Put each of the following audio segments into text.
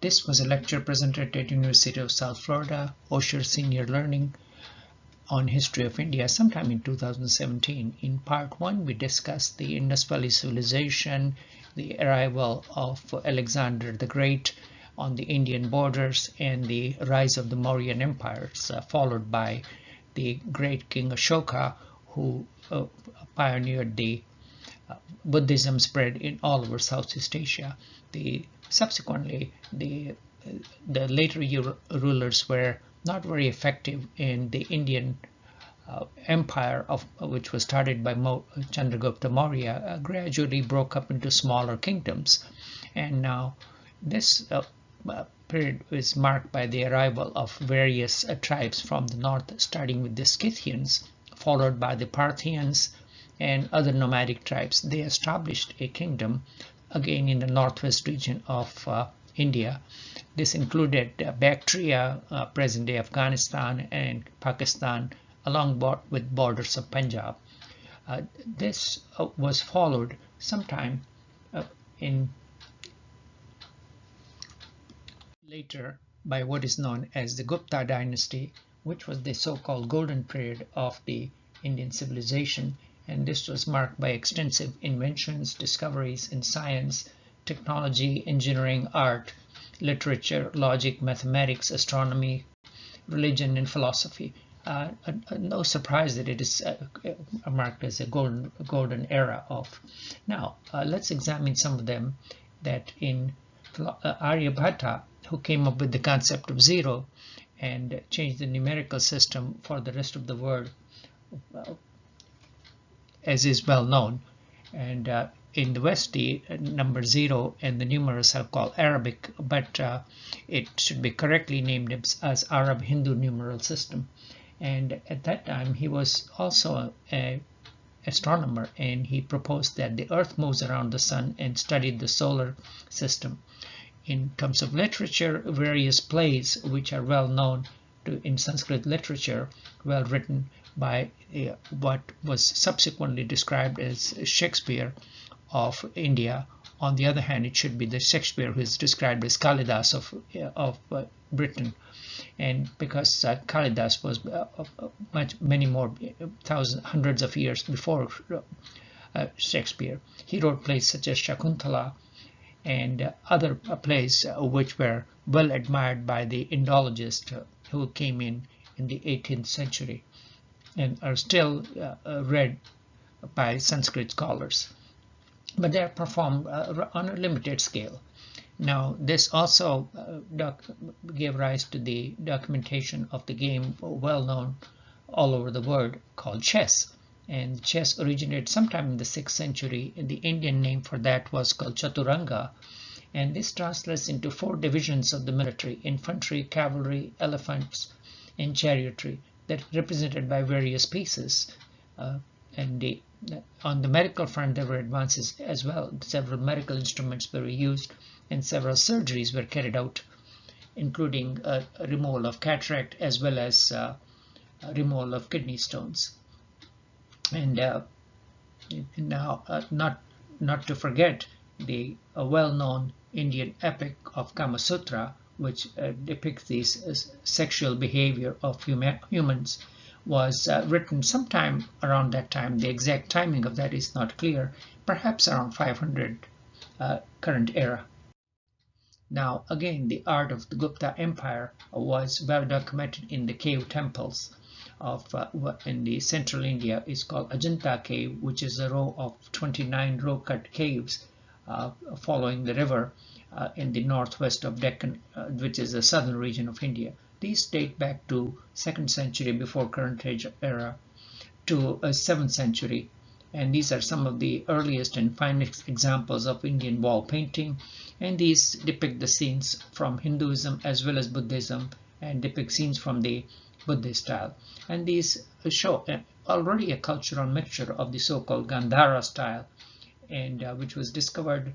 This was a lecture presented at University of South Florida, OSHER Senior Learning on History of India sometime in 2017. In part 1, we discussed the Indus Valley civilization, the arrival of Alexander the Great on the Indian borders, and the rise of the Mauryan empires, followed by the great King Ashoka, who pioneered the Buddhism spread in all over Southeast Asia. Subsequently, the later rulers were not very effective in the Indian empire, which was started by Chandragupta Maurya, gradually broke up into smaller kingdoms. And now this period is marked by the arrival of various tribes from the north, starting with the Scythians, followed by the Parthians and other nomadic tribes. They established a kingdom again in the northwest region of India. This included Bactria, present-day Afghanistan and Pakistan, along with borders of Punjab. This was followed sometime in later by what is known as the Gupta dynasty, which was the so-called golden period of the Indian civilization, and this was marked by extensive inventions, discoveries in science, technology, engineering, art, literature, logic, mathematics, astronomy, religion, and philosophy. No surprise that it is marked as a golden era of. Now, let's examine some of them. That in Aryabhatta, who came up with the concept of zero and changed the numerical system for the rest of the world, as is well known. And in the West, the number 0 and the numerals are called Arabic, but it should be correctly named as Arab Hindu numeral system. And at that time, he was also an astronomer, and he proposed that the Earth moves around the sun and studied the solar system. In terms of literature, various plays which are well known in Sanskrit literature, well written by what was subsequently described as Shakespeare of India. On the other hand, it should be the Shakespeare who is described as Kalidas of Britain, and because Kalidas was many more hundreds of years before Shakespeare, he wrote plays such as Shakuntala and other plays which were well admired by the Indologists who came in the 18th century and are still read by Sanskrit scholars. But they are performed on a limited scale. Now, this also gave rise to the documentation of the game well known all over the world called chess. And chess originated sometime in the 6th century. And the Indian name for that was called Chaturanga. And this translates into 4 divisions of the military: infantry, cavalry, elephants, and chariotry, that represented by various pieces. And on the medical front, there were advances as well. Several medical instruments were used, and several surgeries were carried out, including removal of cataract as well as removal of kidney stones. And now, not to forget the well-known Indian epic of Kama Sutra, which depicts the sexual behavior of humans, was written sometime around that time. The exact timing of that is not clear, perhaps around 500 current era. Now, again, the art of the Gupta Empire was well documented in the cave temples of what in the central India is called Ajanta Cave, which is a row of 29 row-cut caves following the river in the northwest of Deccan, which is the southern region of India. These date back to 2nd century before current age era to 7th century, and these are some of the earliest and finest examples of Indian wall painting, and these depict the scenes from Hinduism as well as Buddhism, and depict scenes from the Buddhist style. And these show already a cultural mixture of the so-called Gandhara style, and which was discovered,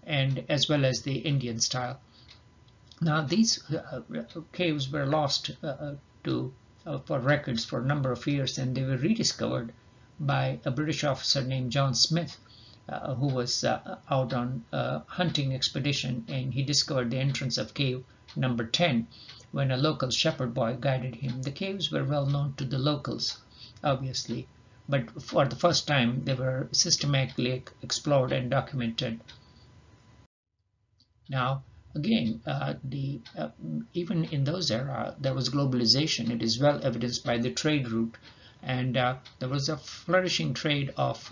and as well as the Indian style. Now, these caves were lost for records for a number of years, and they were rediscovered by a British officer named John Smith who was out on a hunting expedition, and he discovered the entrance of cave number 10 when a local shepherd boy guided him. The caves were well known to the locals, obviously, but for the first time they were systematically explored and documented. Now, again, even in those era, there was globalization. It is well evidenced by the trade route, and there was a flourishing trade of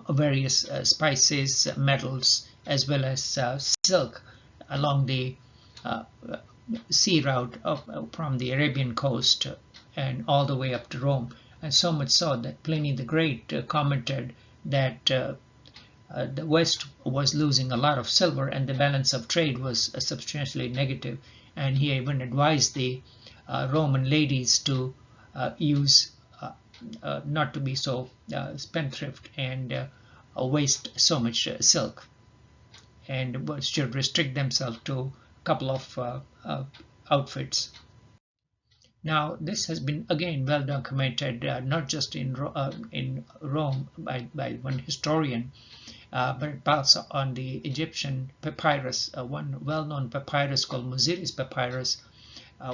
various spices, metals, as well as silk along the sea route from the Arabian coast and all the way up to Rome. And so much so that Pliny the Great commented that the West was losing a lot of silver and the balance of trade was substantially negative. And he even advised the Roman ladies to use not to be so spendthrift and waste so much silk, and should restrict themselves to a couple of outfits. Now, this has been again well documented, not just in Rome by one historian, but also on the Egyptian papyrus, one well-known papyrus called Muziris papyrus,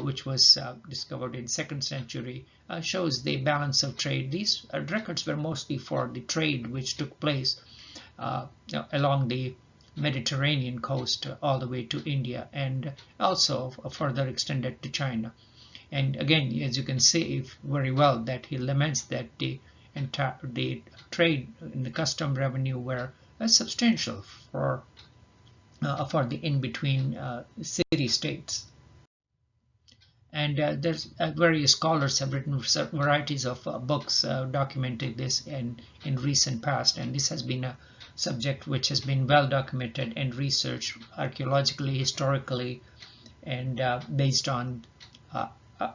which was discovered in 2nd century, shows the balance of trade. These records were mostly for the trade which took place along the Mediterranean coast all the way to India, and also further extended to China. And again, as you can see very well, that he laments that the trade and the custom revenue were substantial for the in-between city states. And there's various scholars have written varieties of books documenting this in recent past, and this has been a subject which has been well documented and researched archaeologically, historically, and based on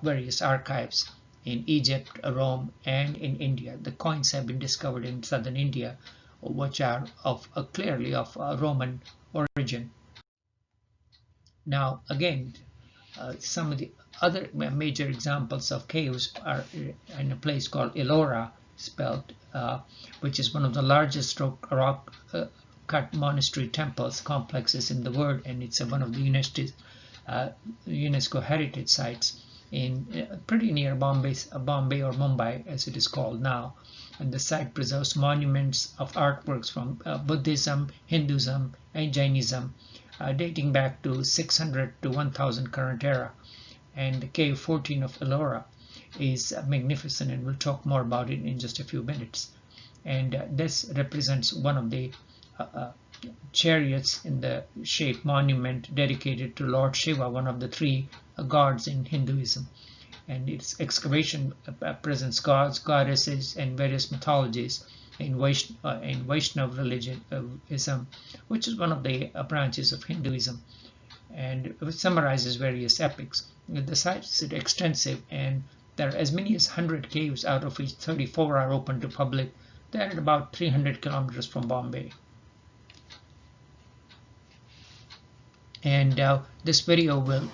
various archives in Egypt, Rome, and in India. The coins have been discovered in southern India, which are clearly of Roman origin. Now, again, some of the other major examples of caves are in a place called Ellora, which is one of the largest rock cut monastery temples complexes in the world, and it's one of the UNESCO heritage sites in pretty near Bombay or Mumbai, as it is called now. And the site preserves monuments of artworks from Buddhism, Hinduism, and Jainism, dating back to 600 to 1000 current era. And the cave 14 of Ellora is magnificent, and we'll talk more about it in just a few minutes. And this represents one of the chariots in the shape monument dedicated to Lord Shiva, one of the three gods in Hinduism. And its excavation presents gods, goddesses, and various mythologies in Vaishnava religionism, which is one of the branches of Hinduism, and it summarizes various epics. The site is extensive, and there are as many as 100 caves, out of which 34 are open to public. They are at about 300 kilometers from Bombay. And this video will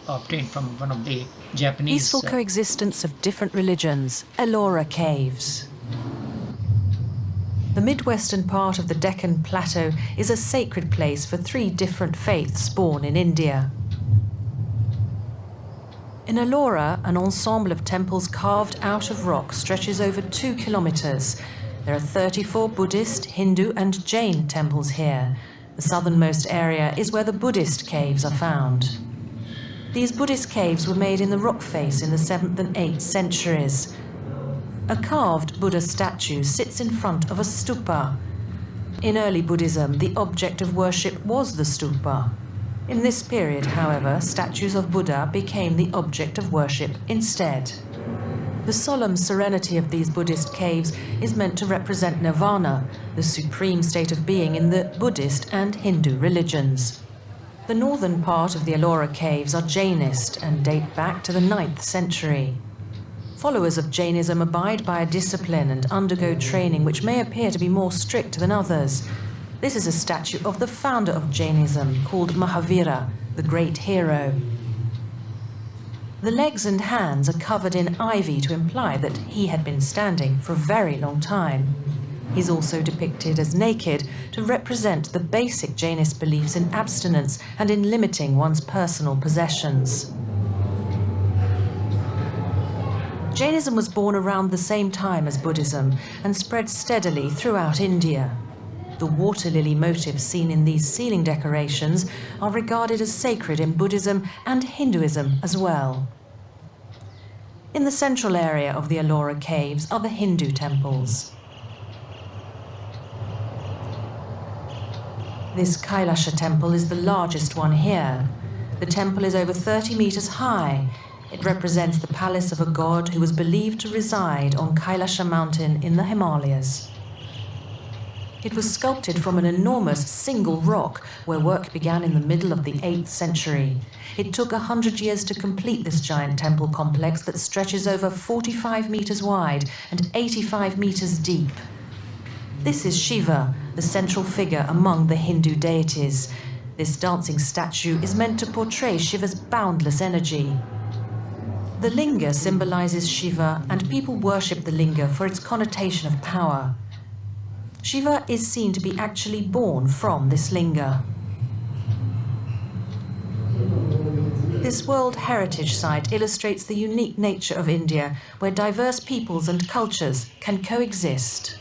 obtained from one of the Japanese... Peaceful coexistence of different religions, Ellora Caves. The midwestern part of the Deccan Plateau is a sacred place for 3 different faiths born in India. In Ellora, an ensemble of temples carved out of rock stretches over 2 kilometers. There are 34 Buddhist, Hindu, and Jain temples here. The southernmost area is where the Buddhist caves are found. These Buddhist caves were made in the rock face in the 7th and 8th centuries. A carved Buddha statue sits in front of a stupa. In early Buddhism, the object of worship was the stupa. In this period, however, statues of Buddha became the object of worship instead. The solemn serenity of these Buddhist caves is meant to represent nirvana, the supreme state of being in the Buddhist and Hindu religions. The northern part of the Ellora caves are Jainist and date back to the 9th century. Followers of Jainism abide by a discipline and undergo training which may appear to be more strict than others. This is a statue of the founder of Jainism, called Mahavira, the great hero. The legs and hands are covered in ivy to imply that he had been standing for a very long time. He's also depicted as naked to represent the basic Jainist beliefs in abstinence and in limiting one's personal possessions. Jainism was born around the same time as Buddhism and spread steadily throughout India. The water lily motifs seen in these ceiling decorations are regarded as sacred in Buddhism and Hinduism as well. In the central area of the Ellora caves are the Hindu temples. This Kailasha temple is the largest one here. The temple is over 30 meters high. It represents the palace of a god who was believed to reside on Kailasha mountain in the Himalayas. It was sculpted from an enormous single rock where work began in the middle of the 8th century. It took 100 years to complete this giant temple complex that stretches over 45 meters wide and 85 meters deep. This is Shiva, the central figure among the Hindu deities. This dancing statue is meant to portray Shiva's boundless energy. The linga symbolizes Shiva, and people worship the linga for its connotation of power. Shiva is seen to be actually born from this linga. This World Heritage Site illustrates the unique nature of India, where diverse peoples and cultures can coexist.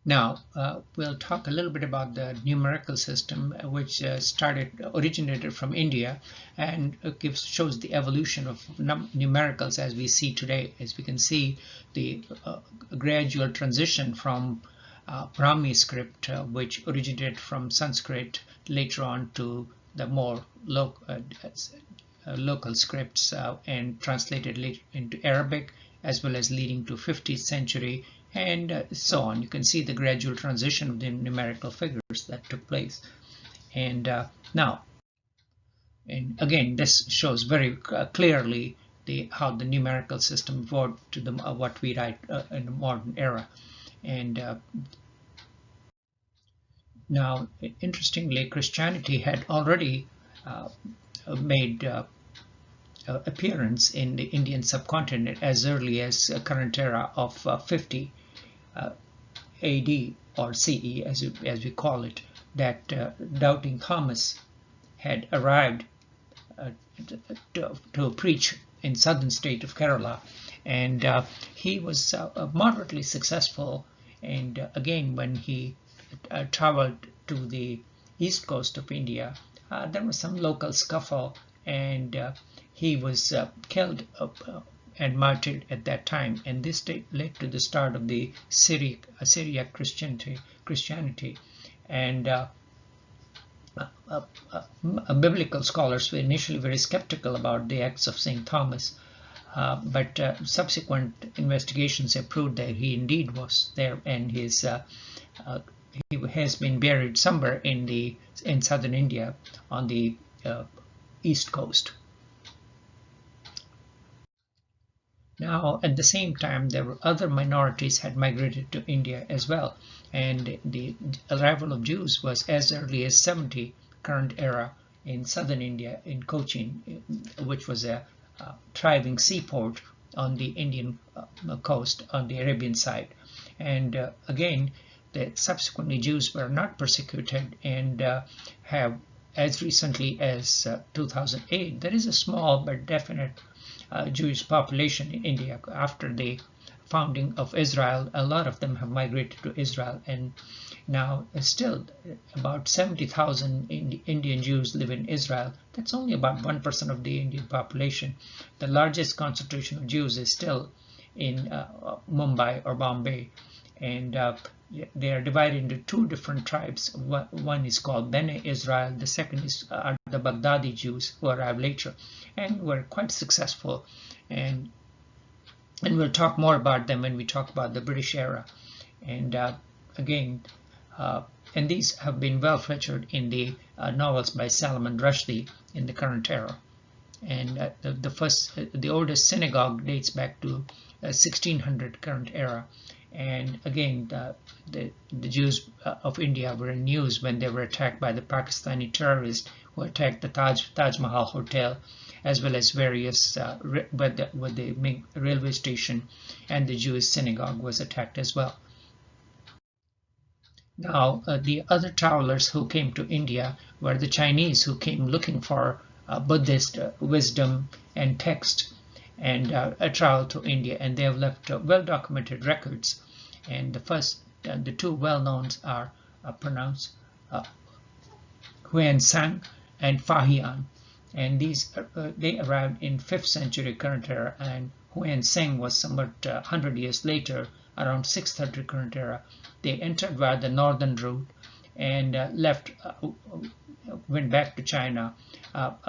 Now, we'll talk a little bit about the numerical system, which originated from India, and shows the evolution of numericals as we see today. As we can see, the gradual transition from Brahmi script, which originated from Sanskrit, later on to the more local scripts and translated later into Arabic, as well as leading to 15th century, and so on. You can see the gradual transition of the numerical figures that took place. And now, and again, this shows very clearly how the numerical system evolved to what we write in the modern era. And now, interestingly, Christianity had already made appearance in the Indian subcontinent as early as current era of 50 AD or CE, as we call it, that doubting Thomas had arrived to preach in southern state of Kerala, and he was moderately successful. And again, when he traveled to the east coast of India, there was some local scuffle, and he was killed and martyred at that time. And this led to the start of the Syriac Christianity. And biblical scholars were initially very skeptical about the Acts of St. Thomas, but subsequent investigations have proved that he indeed was there, and he has been buried somewhere in southern India on the east coast. Now, at the same time, there were other minorities had migrated to India as well, and the arrival of Jews was as early as 70 current era in southern India, in Cochin, which was a thriving seaport on the Indian coast on the Arabian side. And again, subsequently Jews were not persecuted, and have, as recently as 2008, there is a small but definite Jewish population in India. After the founding of Israel, a lot of them have migrated to Israel, and now still about 70,000 Indian Jews live in Israel. That's only about 1% of the Indian population. The largest concentration of Jews is still in Mumbai or Bombay, and they are divided into two different tribes. One is called Bene Israel, the second is the Baghdadi Jews, who arrived later and were quite successful. And we'll talk more about them when we talk about the British era. And again, and these have been well featured in the novels by Salman Rushdie in the current era. And the oldest synagogue dates back to 1600 current era. And again, the Jews of India were in news when they were attacked by the Pakistani terrorists who attacked the Taj Mahal Hotel, as well as various where the railway station and the Jewish synagogue was attacked as well. Now, the other travelers who came to India were the Chinese, who came looking for Buddhist wisdom and text, and traveled to India, and they have left well-documented records. And the two well-known are pronounced Huan Sang and Fahian, and these they arrived in 5th century current era, and Huan Sang was somewhat 100 years later, around 630 current era. They entered via the northern route and went back to China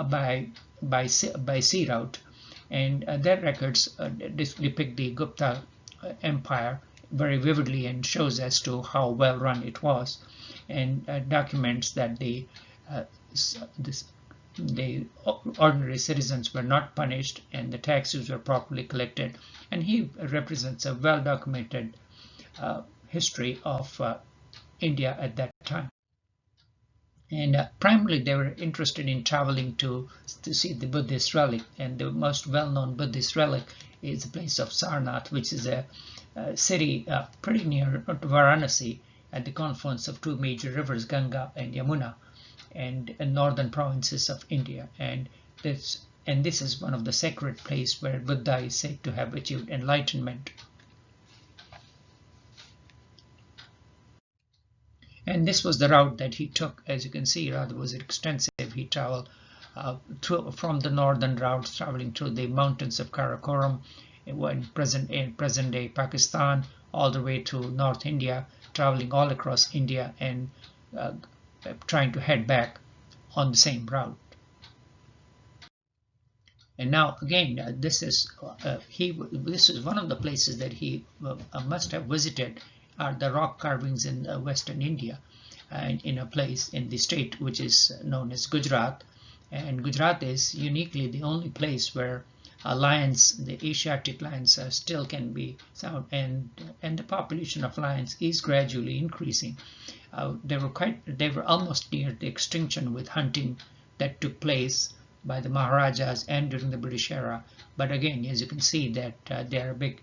by sea route. And their records depict the Gupta Empire very vividly and shows as to how well run it was, and documents that the ordinary citizens were not punished and the taxes were properly collected. And he represents a well documented history of India at that time. And primarily they were interested in traveling to see the Buddhist relic, and the most well-known Buddhist relic is the place of Sarnath, which is a city pretty near to Varanasi at the confluence of two major rivers, Ganga and Yamuna, and northern provinces of India. And this is one of the sacred places where Buddha is said to have achieved enlightenment. And this was the route that he took. As you can see, rather was extensive. He traveled from the northern routes, traveling through the mountains of Karakoram in present-day Pakistan, all the way to North India, traveling all across India and trying to head back on the same route. And now again, this is one of the places that he must have visited, are the rock carvings in Western India, and in a place in the state which is known as Gujarat. And Gujarat is uniquely the only place where lions, the Asiatic lions, still can be found, and the population of lions is gradually increasing. They were almost near the extinction with hunting that took place by the Maharajas and during the British era. But again, as you can see, that they are a big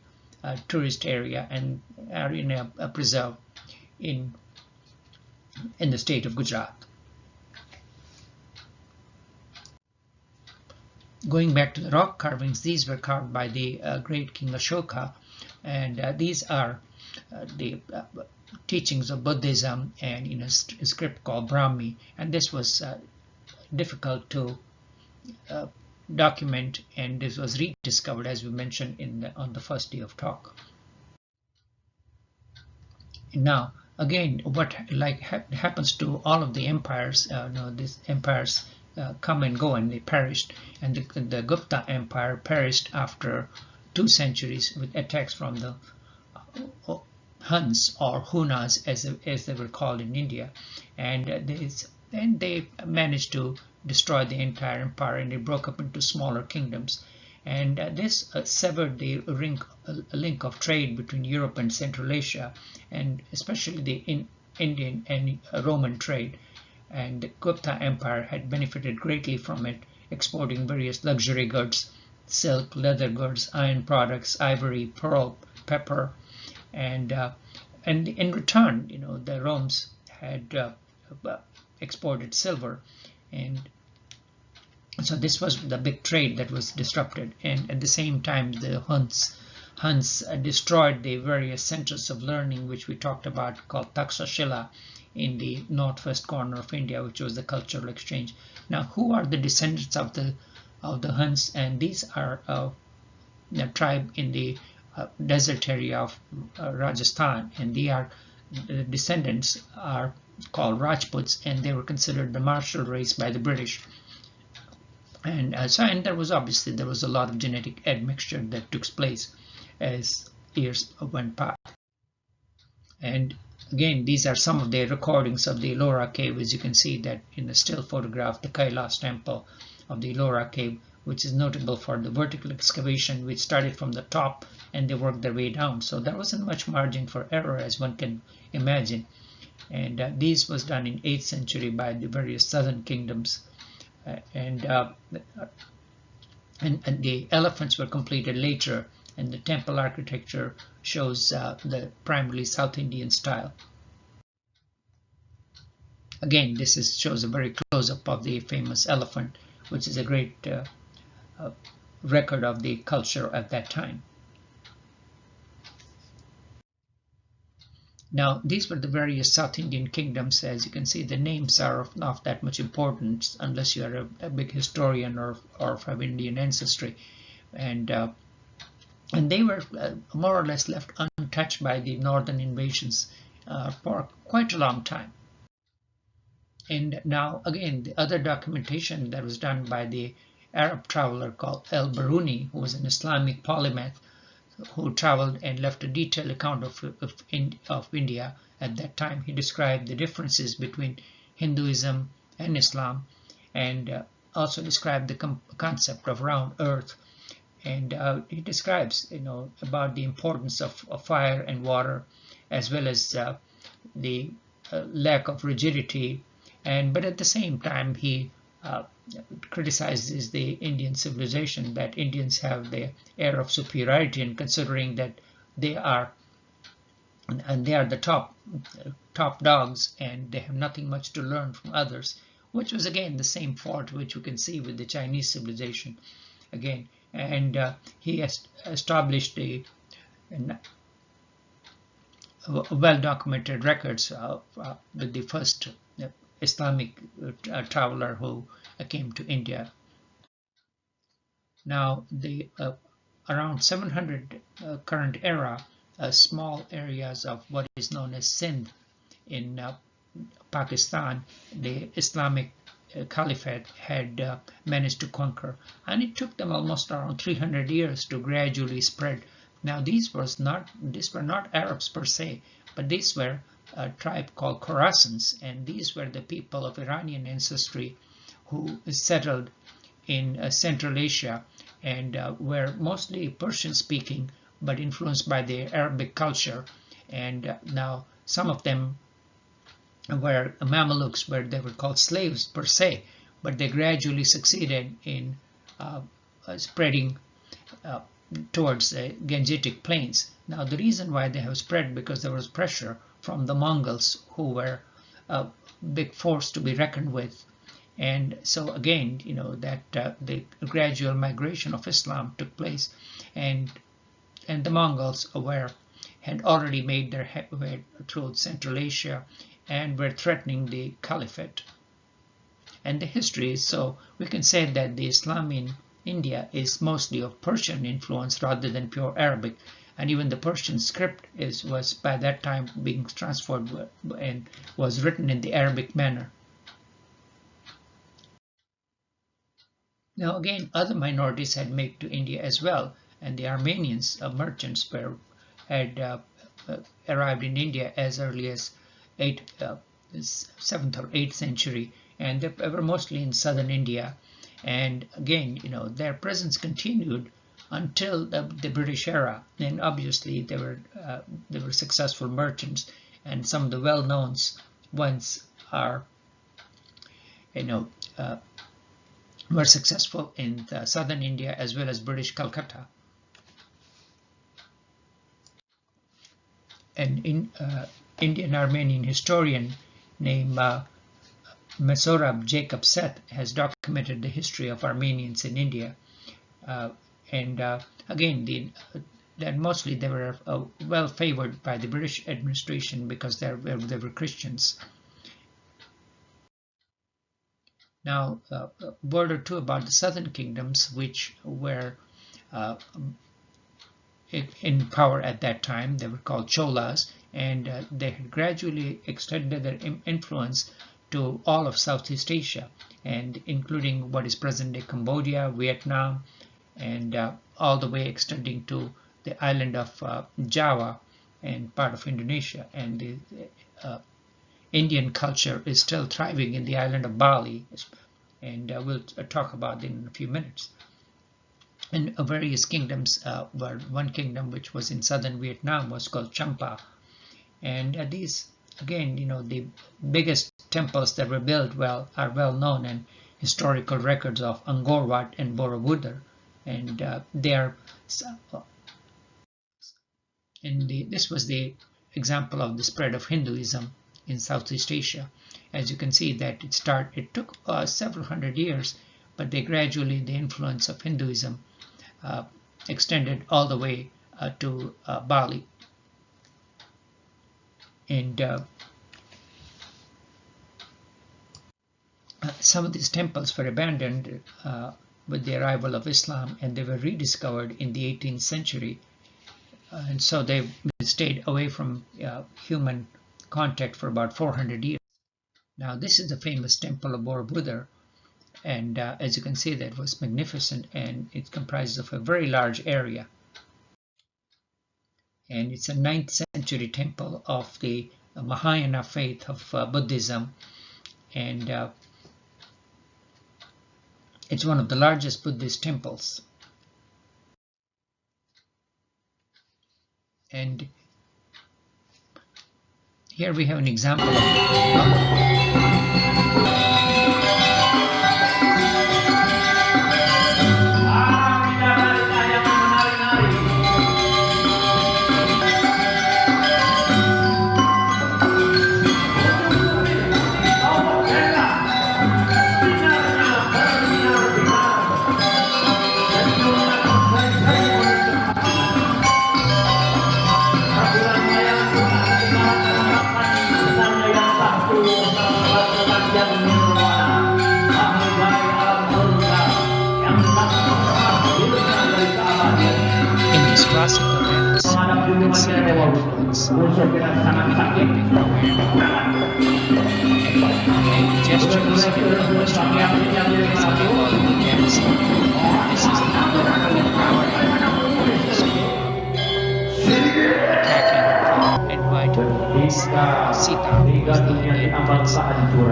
tourist area and are in a preserve in the state of Gujarat. Going back to the rock carvings, these were carved by the great King Ashoka, and these are the teachings of Buddhism, and in a script called Brahmi. And this was difficult to document, and this was rediscovered, as we mentioned on the first day of talk. Now, again, what happens to all of the empires? These empires come and go, and they perished. And the Gupta Empire perished after 2 centuries with attacks from the Huns, or Hunas, as they were called in India, and they managed to destroy the entire empire, and it broke up into smaller kingdoms. And this severed the link of trade between Europe and Central Asia, and especially the Indian and Roman trade. And the Gupta Empire had benefited greatly from it, exporting various luxury goods, silk, leather goods, iron products, ivory, pearl, pepper, and in return, the Romans had exported silver, and so this was the big trade that was disrupted. And at the same time, the Huns destroyed the various centers of learning, which we talked about, called Takshashila, in the northwest corner of India, which was the cultural exchange. Now, who are the descendants of the Huns? And these are a tribe in the desert area of Rajasthan, and the descendants are called Rajputs, and they were considered the martial race by the British. And there was a lot of genetic admixture that took place as years went by. And again, these are some of the recordings of the Ellora cave. As you can see that in the still photograph, the Kailash temple of the Ellora cave, which is notable for the vertical excavation, which started from the top and they worked their way down. So there wasn't much margin for error, as one can imagine. And this was done in 8th century by the various southern kingdoms. And the elephants were completed later, and the temple architecture shows the primarily South Indian style. Again, this shows a very close-up of the famous elephant, which is a great record of the culture at that time. Now, these were the various South Indian kingdoms. As you can see, the names are of not that much importance unless you are a big historian or have Indian ancestry. And they were more or less left untouched by the northern invasions for quite a long time. And now, again, the other documentation that was done by the Arab traveler called al-Biruni, who was an Islamic polymath, who traveled and left a detailed account of India at that time. He described the differences between Hinduism and Islam, and also described the concept of round earth. And he describes, about the importance of fire and water, as well as the lack of rigidity. But at the same time, he criticizes the Indian civilization, that Indians have the air of superiority, and considering that they are the top dogs, and they have nothing much to learn from others, which was again the same fault which we can see with the Chinese civilization again. And he established well-documented records with the first Islamic traveler who came to India. Now, the around 700 current era, small areas of what is known as Sindh in Pakistan, the Islamic caliphate had managed to conquer, and it took them almost around 300 years to gradually spread. Now these were not Arabs per se, but these were a tribe called Khorasans, and these were the people of Iranian ancestry who settled in Central Asia and were mostly Persian speaking but influenced by the Arabic culture. And now some of them were Mamelukes, where they were called slaves per se, but they gradually succeeded in spreading towards the Gangetic plains. Now the reason why they have spread, because there was pressure from the Mongols, who were a big force to be reckoned with. And so again, that the gradual migration of Islam took place, and the Mongols had already made their way through Central Asia and were threatening the caliphate. And the history is, so we can say that the Islam in India is mostly of Persian influence rather than pure Arabic, and even the Persian script was by that time being transferred and was written in the Arabic manner. Now again, other minorities had made to India as well, and the Armenians merchants had arrived in India as early as 7th or 8th century, and they were mostly in southern India. And again, their presence continued until the British era. And obviously, they were successful merchants, and some of the well-known ones are, were successful in southern India as well as British Calcutta. An Indian Armenian historian named Mesorab Jacob Seth has documented the history of Armenians in India, and again, mostly they were well favored by the British administration because they were Christians. Now, a word or two about the southern kingdoms, which were in power at that time. They were called Cholas, and they had gradually extended their influence to all of Southeast Asia, and including what is present-day Cambodia, Vietnam, and all the way extending to the island of Java and part of Indonesia. And the Indian culture is still thriving in the island of Bali, and we'll talk about it in a few minutes. And various kingdoms were one kingdom which was in southern Vietnam was called Champa, and these again, the biggest temples that were built are well known, and historical records of Angkor Wat and Borobudur, and they are. And this was the example of the spread of Hinduism in Southeast Asia. As you can see that it took several hundred years, but the influence of Hinduism extended all the way to Bali. And some of these temples were abandoned with the arrival of Islam, and they were rediscovered in the 18th century. And so they stayed away from human contact for about 400 years. Now this is the famous temple of Borobudur, and as you can see, that was magnificent, and it comprises of a very large area. And it's a 9th century temple of the Mahayana faith of Buddhism, and it's one of the largest Buddhist temples. And here we have an example of classical dance. You can see the influence of the gestures and basically called the garrison. This is the power attacking invited Sita, who was the Indian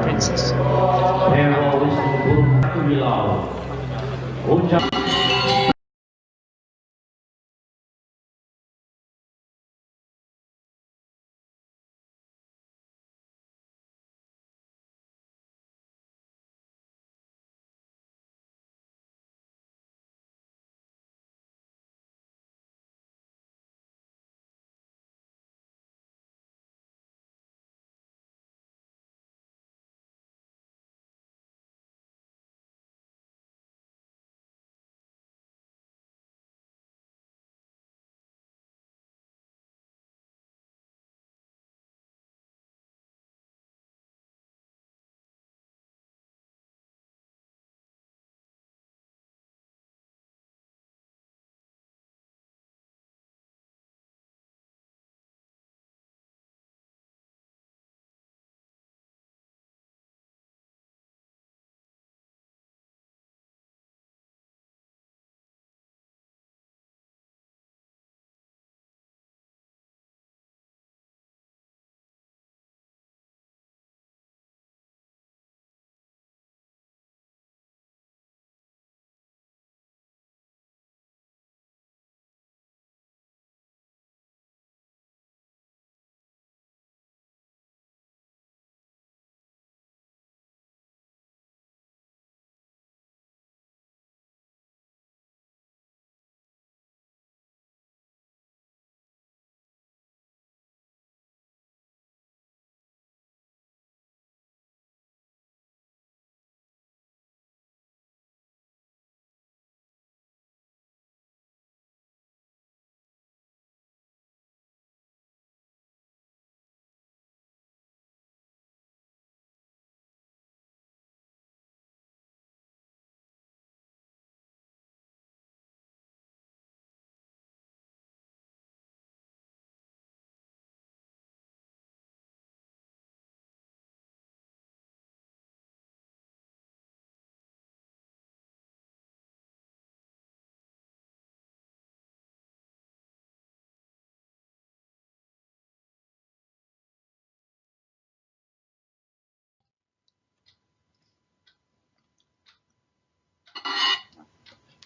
princess of Lord Rama.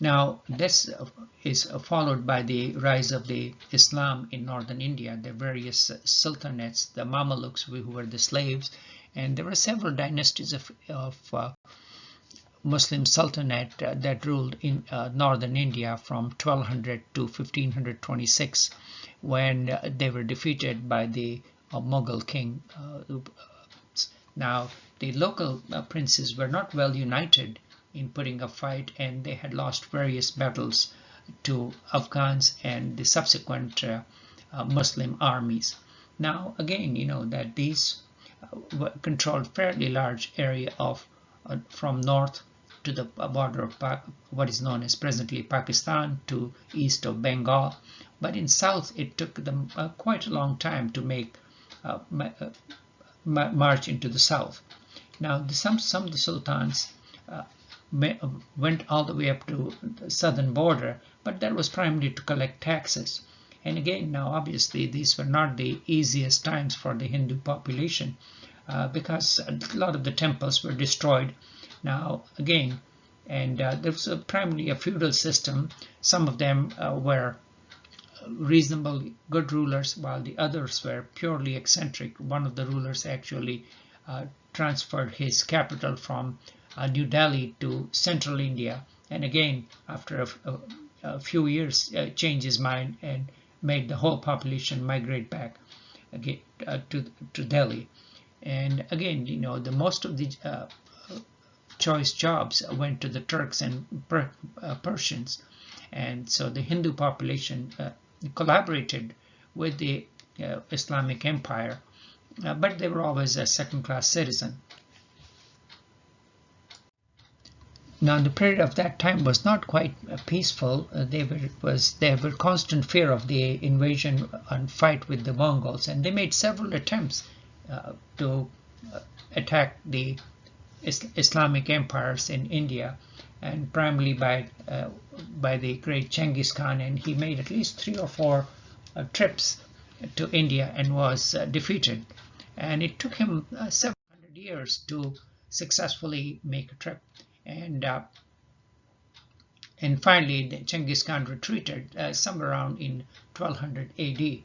Now, this is followed by the rise of the Islam in northern India, the various sultanates, the Mamelukes, who were the slaves, and there were several dynasties of Muslim sultanate that ruled in northern India from 1200 to 1526, when they were defeated by the Mughal king. Now, the local princes were not well united in putting a fight, and they had lost various battles to Afghans and the subsequent Muslim armies. Now, again, you know that these controlled fairly large area of from north to the border of what is known as presently Pakistan to east of Bengal, but in south it took them quite a long time to make march into the south. Now, some of the sultans went all the way up to the southern border, but that was primarily to collect taxes. And again, now obviously these were not the easiest times for the Hindu population because a lot of the temples were destroyed. Now again, and there was primarily a feudal system. Some of them were reasonably good rulers, while the others were purely eccentric. One of the rulers actually transferred his capital from New Delhi to central India, and again after a few years changed his mind and made the whole population migrate back again to Delhi. And again, you know, the most of the choice jobs went to the Turks and Persians, and so the Hindu population collaborated with the Islamic Empire, but they were always a second-class citizen. Now, the period of that time was not quite peaceful. There were constant fear of the invasion and fight with the Mongols, and they made several attempts to attack the Islamic empires in India, and primarily by the great Genghis Khan, and he made at least 3 or 4 trips to India and was defeated. And it took him several hundred years to successfully make a trip. And finally, Genghis Khan retreated somewhere around in 1200 AD.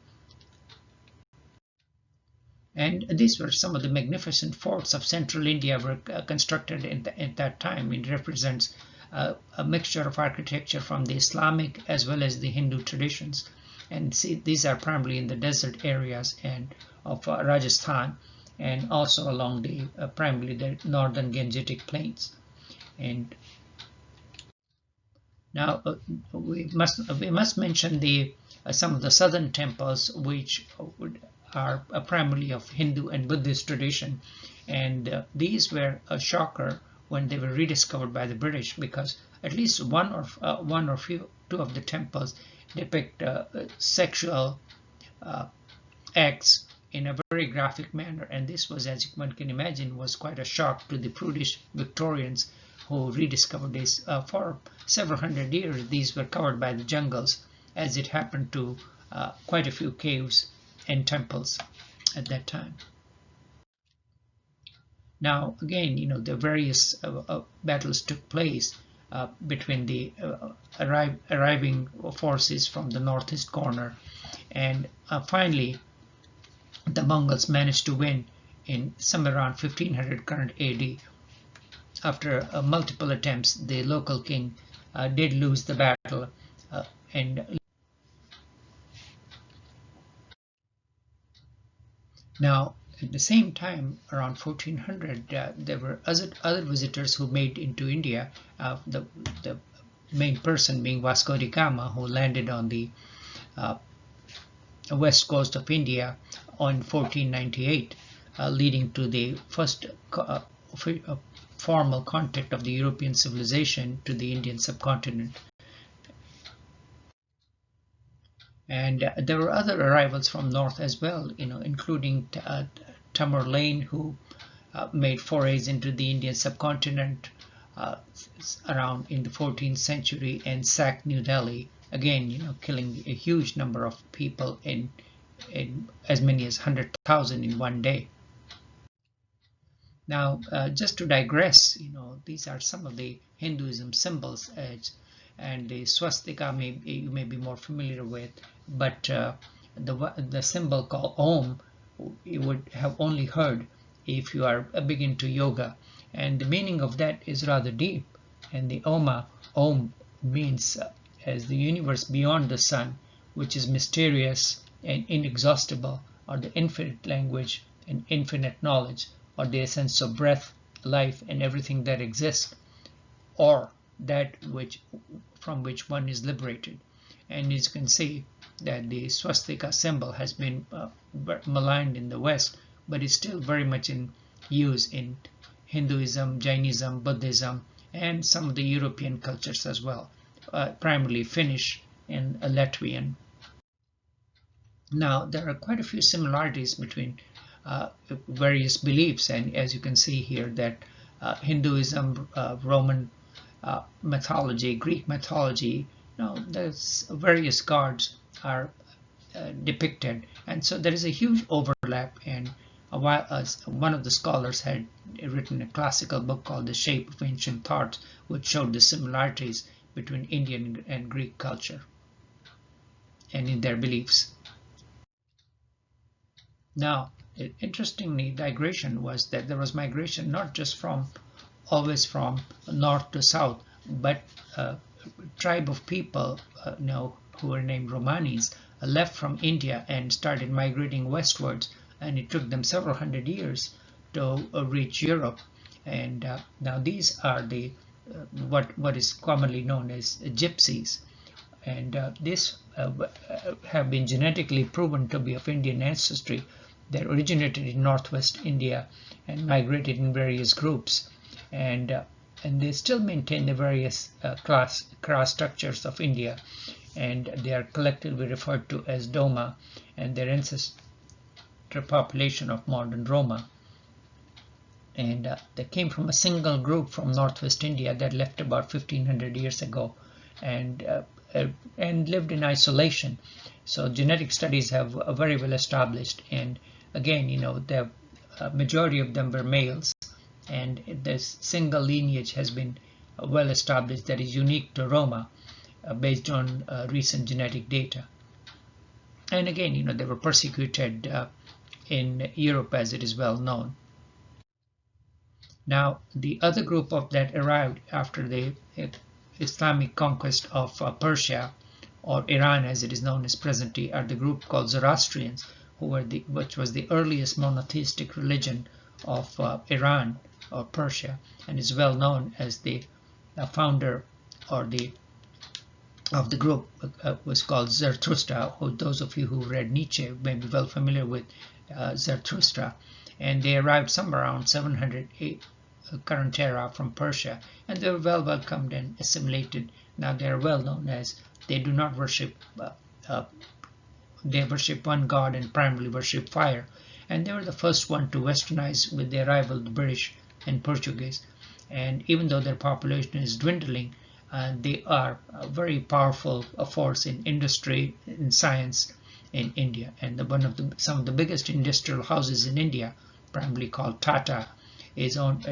And these were some of the magnificent forts of central India were constructed at that time. It represents a mixture of architecture from the Islamic as well as the Hindu traditions. And see, these are primarily in the desert areas and of Rajasthan, and also along the primarily the northern Gangetic plains. And now we must mention the some of the southern temples, which are primarily of Hindu and Buddhist tradition, and these were a shocker when they were rediscovered by the British, because at least one or two of the temples depict sexual acts in a very graphic manner, and this was, as one can imagine, was quite a shock to the prudish Victorians who rediscovered this. For several hundred years, these were covered by the jungles, as it happened to quite a few caves and temples at that time. Now, again, the various battles took place between the arriving forces from the northeast corner, and finally, the Mongols managed to win in somewhere around 1500 current AD. After multiple attempts, the local king did lose the battle, and now at the same time, around 1400, there were other visitors who made into India. The main person being Vasco da Gama, who landed on the west coast of India on 1498, leading to the first formal contact of the European civilization to the Indian subcontinent. And there were other arrivals from north as well, including Tamerlane, who made forays into the Indian subcontinent around in the 14th century and sacked New Delhi, again, killing a huge number of people in as many as 100,000 in one day. Now, just to digress, these are some of the Hinduism symbols, and the swastika you may be more familiar with, but the symbol called Om, you would have only heard if you are big into yoga, and the meaning of that is rather deep. And the Om means as the universe beyond the sun, which is mysterious and inexhaustible, or the infinite language and infinite knowledge, or the essence of breath, life, and everything that exists, or that from which one is liberated. And as you can see, that the swastika symbol has been maligned in the West, but is still very much in use in Hinduism, Jainism, Buddhism, and some of the European cultures as well, primarily Finnish and Latvian. Now, there are quite a few similarities between various beliefs, and as you can see here, that Hinduism, Roman mythology, Greek mythology, there's various gods are depicted, and so there is a huge overlap. And one of the scholars had written a classical book called The Shape of Ancient Thoughts, which showed the similarities between Indian and Greek culture and in their beliefs. Now, interestingly, digression was that there was migration not just always from north to south, but a tribe of people who were named Romanis left from India and started migrating westwards, and it took them several hundred years to reach Europe. And now these are the what is commonly known as gypsies, and these have been genetically proven to be of Indian ancestry. They originated in northwest India and migrated in various groups, and they still maintain the various class structures of India, and they are collectively referred to as Doma, and their ancestor population of modern Roma. and they came from a single group from northwest India that left about 1500 years ago, and and lived in isolation. So genetic studies have very well established, and again, the majority of them were males, and this single lineage has been well established that is unique to Roma, based on recent genetic data. And again, they were persecuted in Europe, as it is well known. Now, the other group of that arrived after the Islamic conquest of Persia, or Iran as it is known as presently, are the group called Zoroastrians, which was the earliest monotheistic religion of Iran or Persia, and is well known as the founder or of the group was called Zarathustra. Those of you who read Nietzsche may be well familiar with Zarathustra, and they arrived somewhere around 708 current era from Persia, and they were well welcomed and assimilated. Now they are well known as they do not worship, they worship one god and primarily worship fire, and they were the first one to westernize with the arrival of the British and Portuguese. And even though their population is dwindling, they are a very powerful force in industry, in science in India. And some of the biggest industrial houses in India, primarily called Tata, is owned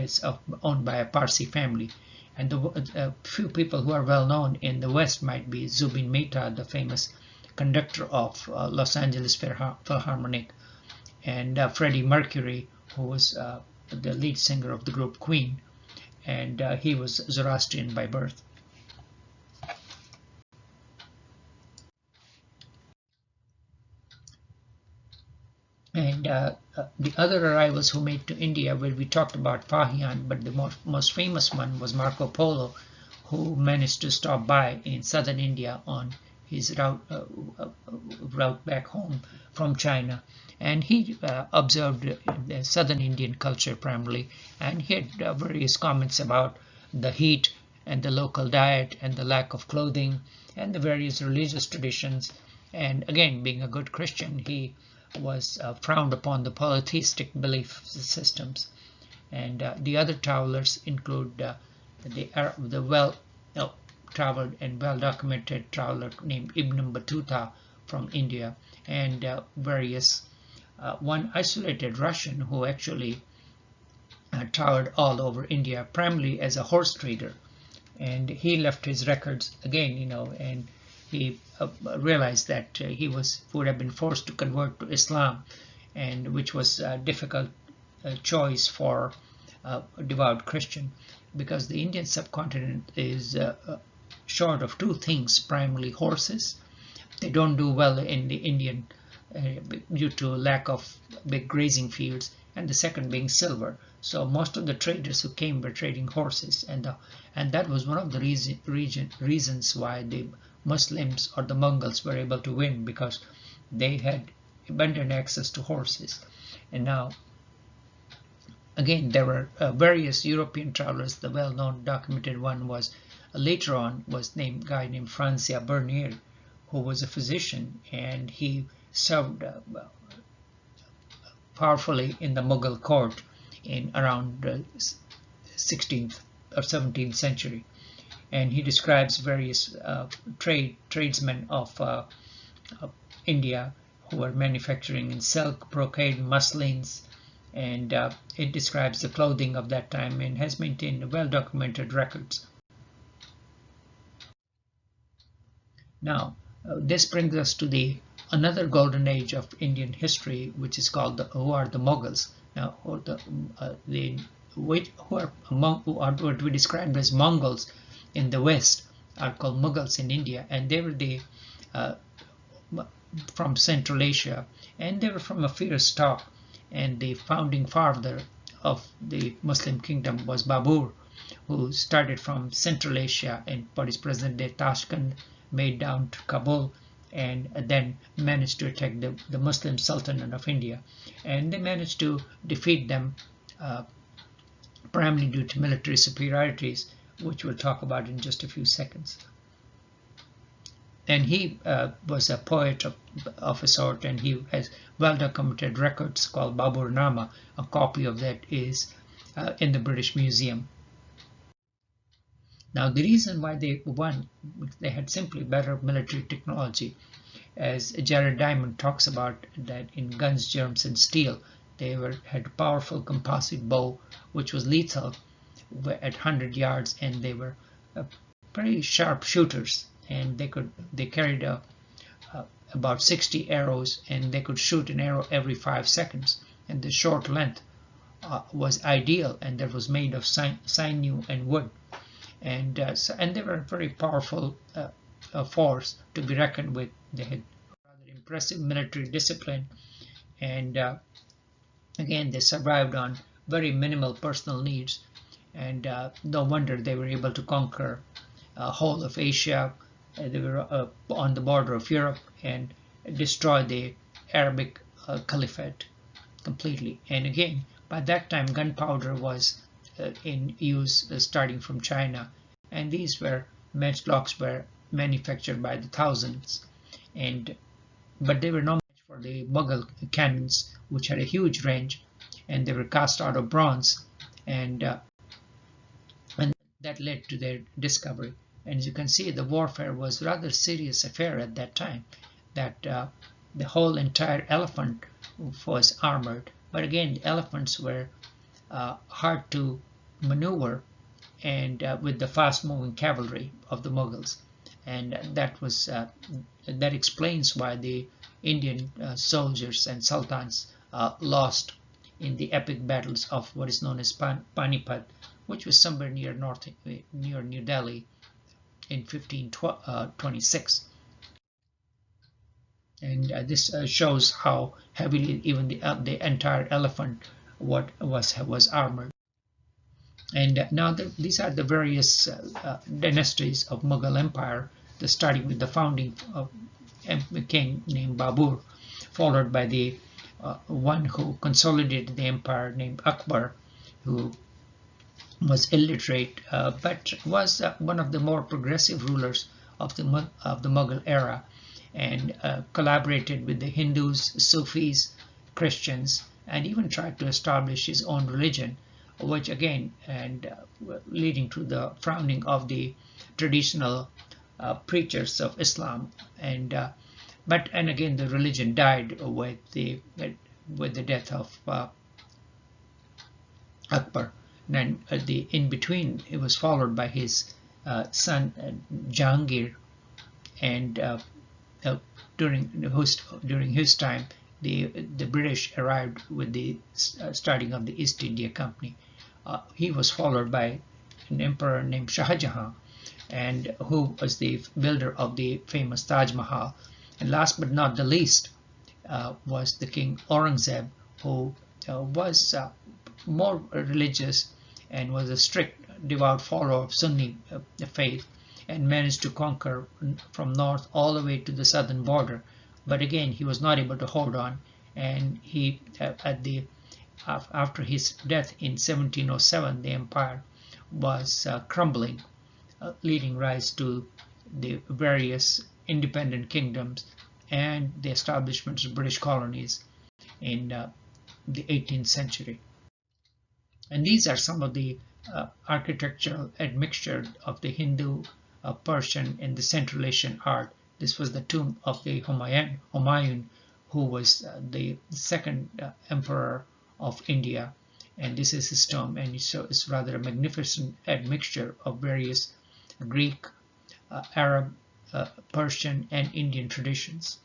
by a Parsi family. And the few people who are well known in the West might be Zubin Mehta, the famous conductor of Los Angeles Philharmonic, and Freddie Mercury, who was the lead singer of the group Queen, and he was Zoroastrian by birth. And the other arrivals who made to India, where we talked about Fahian, but the most famous one was Marco Polo, who managed to stop by in southern India on his route back home from China. And he observed the southern Indian culture primarily, and he had various comments about the heat and the local diet and the lack of clothing and the various religious traditions. And again, being a good Christian, he was frowned upon the polytheistic belief systems. And the other travelers include the well-traveled and well-documented traveler named Ibn Battuta from India, and various one isolated Russian who actually traveled all over India, primarily as a horse trader. And he left his records again, and he realized that he would have been forced to convert to Islam, and which was a difficult choice for a devout Christian, because the Indian subcontinent is short of two things, primarily horses. They don't do well in the Indian due to lack of big grazing fields, and the second being silver. So most of the traders who came were trading horses, and that was one of the reasons why the Muslims or the Mongols were able to win, because they had abundant access to horses. And now, again, there were various European travelers. The well-known documented one was later on was named guy named Francia Bernier, who was a physician, and he served powerfully in the Mughal court in around 16th or 17th century. And he describes various tradesmen of India who were manufacturing in silk, brocade, muslins, and it describes the clothing of that time and has maintained well-documented records. Now, this brings us to another golden age of Indian history, which is called who are the Mughals. Now, who are what we described as Mongols in the West are called Mughals in India, and they were from Central Asia, and they were from a fierce stock. And the founding father of the Muslim kingdom was Babur, who started from Central Asia in what is present-day Tashkent, made down to Kabul, and then managed to attack the Muslim Sultanate of India. And they managed to defeat them primarily due to military superiorities, which we'll talk about in just a few seconds. And he was a poet of a sort, and he has well-documented records called Babur Nama. A copy of that is in the British Museum. Now, the reason why they won, they had simply better military technology. As Jared Diamond talks about that in Guns, Germs, and Steel, they had a powerful composite bow, which was lethal at 100 yards, and they were pretty sharp shooters, and they carried about 60 arrows, and they could shoot an arrow every 5 seconds, and the short length was ideal, and that was made of sinew and wood. And they were a very powerful force to be reckoned with. They had rather impressive military discipline, and again, they survived on very minimal personal needs, and no wonder they were able to conquer whole of Asia. They were on the border of Europe and destroy the Arabic Caliphate completely. And again, by that time, gunpowder was in use starting from China, and these matchlocks were manufactured by the thousands, but they were no match for the Mughal cannons, which had a huge range, and they were cast out of bronze, and that led to their discovery. And as you can see, the warfare was a rather serious affair at that time, that the whole entire elephant was armored. But again, the elephants were hard to maneuver, and with the fast-moving cavalry of the Mughals, and that explains why the Indian soldiers and sultans lost in the epic battles of what is known as Panipat, which was somewhere near New Delhi in 1526. And this shows how heavily even the entire elephant was armored. And now these are the various dynasties of Mughal Empire, starting with the founding king named Babur, followed by the one who consolidated the empire named Akbar, who was illiterate but was one of the more progressive rulers of the Mughal era, and collaborated with the Hindus, Sufis, Christians, and even tried to establish his own religion, which again, and leading to the founding of the traditional preachers of Islam, and again the religion died with the death of Akbar. And in between, it was followed by his son Jahangir, and during his time, the British arrived with the starting of the East India Company. He was followed by an emperor named Shah Jahan, and who was the builder of the famous Taj Mahal. And last but not the least was the King Aurangzeb, who was more religious and was a strict, devout follower of Sunni faith, and managed to conquer from north all the way to the southern border. But again, he was not able to hold on, and he after his death in 1707, the empire was crumbling, leading rise to the various independent kingdoms and the establishment of British colonies in the 18th century. And these are some of the architectural admixture of the Hindu, Persian, and the Central Asian art. This was the tomb of the Humayun, who was the second emperor of India, and this is his tomb, and it's rather a magnificent admixture of various Greek, Arab, Persian, and Indian traditions.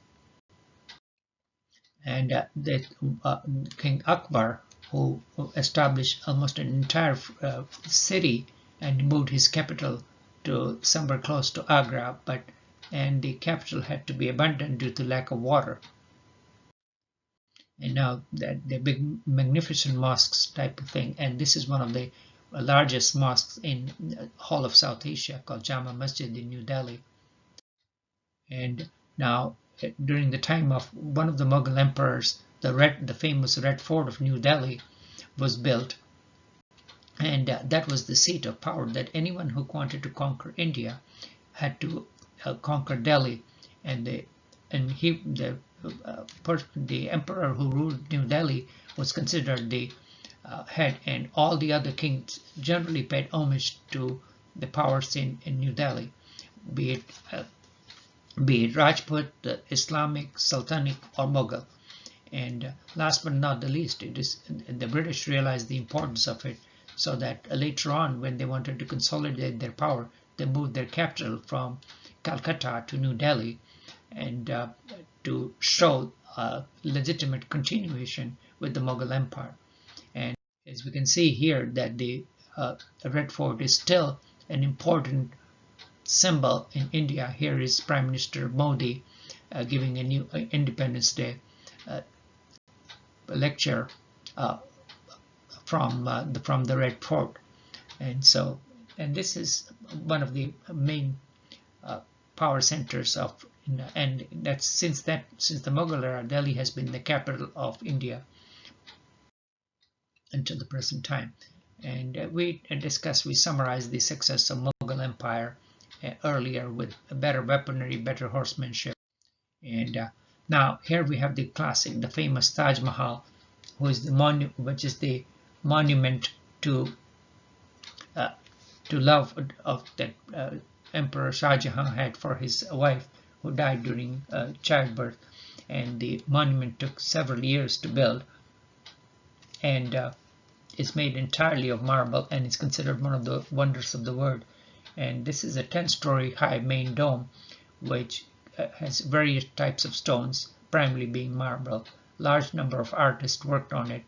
And King Akbar, who established almost an entire city and moved his capital to somewhere close to Agra, and the capital had to be abandoned due to lack of water. And now the big magnificent mosques type of thing, and this is one of the largest mosques in whole of South Asia, called Jama Masjid in New Delhi. And now during the time of one of the Mughal emperors, the famous Red Fort of New Delhi was built, and that was the seat of power, that anyone who wanted to conquer India had to conquer Delhi, and the emperor who ruled New Delhi was considered the head, and all the other kings generally paid homage to the powers in New Delhi, be it Rajput, the Islamic, Sultanic, or Mughal. And last but not the least, it is the British realized the importance of it, so that later on, when they wanted to consolidate their power, they moved their capital from Calcutta to New Delhi, and to show legitimate continuation with the Mughal Empire. And as we can see here, that the Red Fort is still an important symbol in India. Here is Prime Minister Modi giving a new Independence Day lecture from the Red Fort, and this is one of the main power centers of, and that's since the Mughal era, Delhi has been the capital of India until the present time. And we summarized the success of Mughal Empire earlier with better weaponry, better horsemanship, and now here we have the classic, the famous Taj Mahal, which is the monument to love of that Emperor Shah Jahan had for his wife, who died during childbirth. And the monument took several years to build, and it's made entirely of marble, and is considered one of the wonders of the world. And this is a 10-story high main dome, which has various types of stones, primarily being marble. Large number of artists worked on it,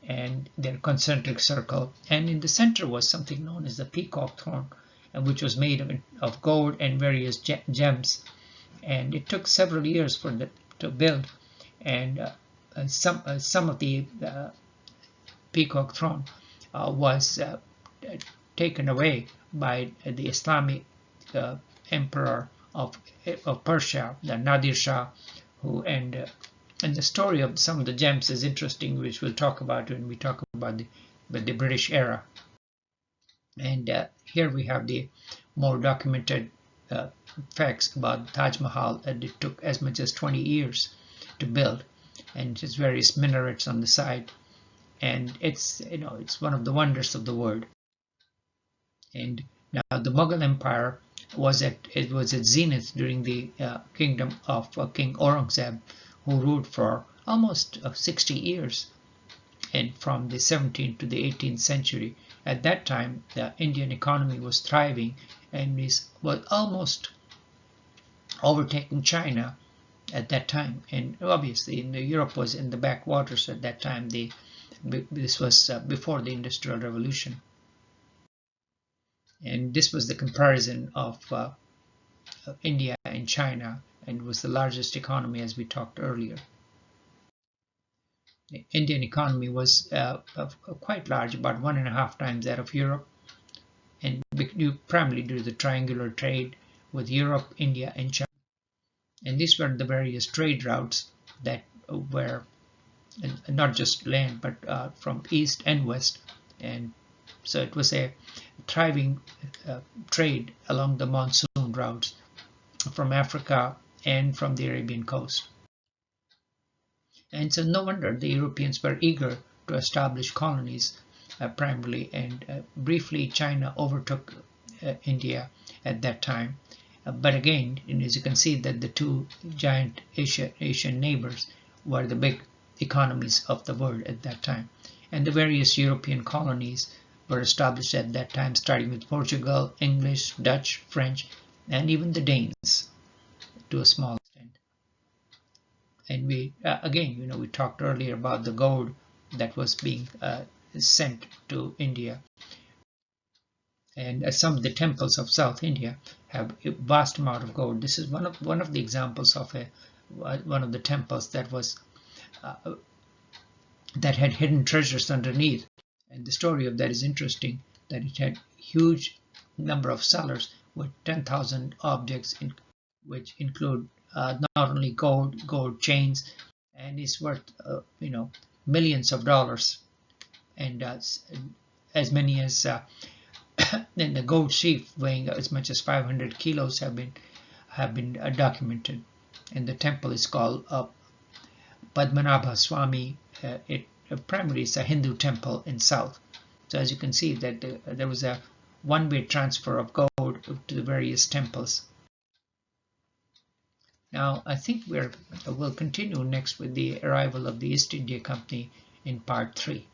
and their concentric circle. And in the center was something known as the peacock throne, which was made of gold and various gems. And it took several years to build, and some of the peacock throne was taken away by the Islamic emperor of Persia, the Nadir Shah, who and the story of some of the gems is interesting, which we'll talk about when we talk about the British era. And here we have the more documented facts about Taj Mahal, that it took as much as 20 years to build, and its various minarets on the side, and it's one of the wonders of the world. And now the Mughal Empire was at zenith during the kingdom of King Aurangzeb, who ruled for almost 60 years, and from the 17th to the 18th century. At that time, the Indian economy was thriving and was almost overtaking China at that time. And obviously, Europe was in the backwaters at that time. This was before the Industrial Revolution. And this was the comparison of India and China, and was the largest economy, as we talked earlier. The Indian economy was quite large, about 1.5 times that of Europe, and primarily due to the triangular trade with Europe, India, and China. And these were the various trade routes that were not just land, but from east and west. And so it was a thriving trade along the monsoon routes from Africa and from the Arabian coast. And so no wonder the Europeans were eager to establish colonies primarily, and briefly China overtook India at that time. But again, as you can see, that the two giant Asian neighbors were the big economies of the world at that time. And the various European colonies were established at that time, starting with Portugal, English, Dutch, French, and even the Danes to a small extent. And we again, we talked earlier about the gold that was being sent to India. And some of the temples of South India have a vast amount of gold. This is one of the examples of one of the temples that was that had hidden treasures underneath. And the story of that is interesting, that it had huge number of cellars with 10,000 objects, which include not only gold chains, and is worth millions of dollars, and as many as then the gold sheaf weighing as much as 500 kilos have been documented. And the temple is called Padmanabha Swami. primarily it's a Hindu temple in south. So as you can see that there was a one-way transfer of gold to the various temples. Now I think we'll continue next with the arrival of the East India Company in part 3.